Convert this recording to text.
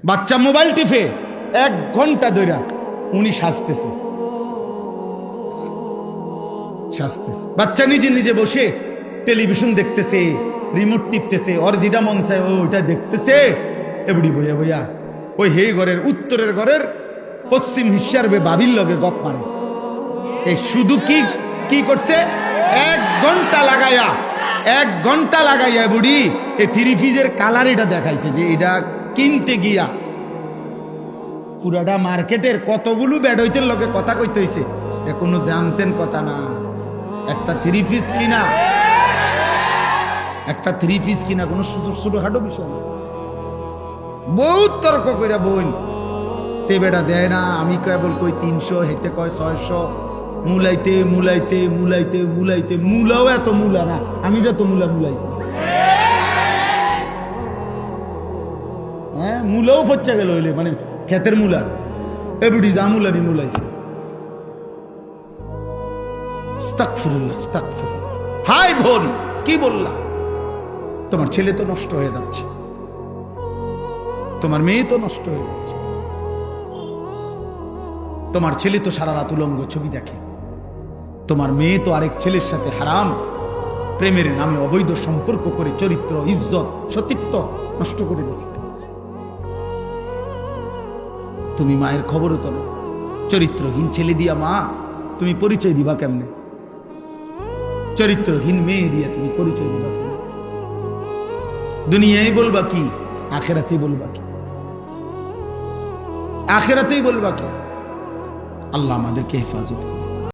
বাচ্চা মোবাইল টিপে 1 ঘন্টা ধরে উনি সাজতেছে। বাচ্চা নিজে নিজে বসে টেলিভিশন দেখতেছে, রিমোট টিপতেছে, ওর যেটা মন চায় ওইটা দেখতেছে। এবড়ি বইয়া বইয়া ওই হে ঘরের উত্তরের ঘরের পশ্চিম হিস্যার বাবির লগে গপ মারে। এই শুধু কি করছে, 1 ঘন্টা লাগাইয়া বুড়ি এই 3 পিসের কালার এটা দেখাইছে যে এটা কিনতে গিয়া পুরাটা মার্কেটের কতগুলো বেডইতের লগে কথা কইতে হইছে। কোনো জানতেন কথা না। একটা 3 পিস কিনা কোনো ছোটখাটো বিষয় না। বহুত তর্ক কইরা বোন তে বেটা দেয় না, আমি কেবল কই 300, হেতে কয় 600, মুলাইতে মুলাও এত মুলা না, আমি যত মুলাইছি। হ্যাঁ, মুলাও ফচ্চা গেল হইলে, মানে ক্ষেতের মুলা এবড়ি যা মুলানি মুলাইছে। হাই বোন, কি বললা? তোমার ছেলে তো নষ্ট হয়ে যাচ্ছে, তোমার মেয়ে তো নষ্ট হয়ে যাচ্ছে, তোমার ছেলে তো সারা রাত উলঙ্গ ছবি দেখে, তোমার মেয়ে তো আরেক ছেলের সাথে হারাম প্রেমের নামে অবৈধ সম্পর্ক করে চরিত্র, ইজ্জত, সতীত্ব নষ্ট করে দিছে। তুমি মায়ের খবরও তো না। চরিত্রহীন ছেলে দিয়া মা তুমি পরিচয় দিবা কেমনে? চরিত্রহীন মেয়ে দিয়া তুমি পরিচয় দিবা কেমনে? দুনিয়ায় বলবা কি, আখেরাতেই বলবা কি? আখেরাতেই বলবা কি? আল্লাহ আমাদেরকে হেফাজত করে।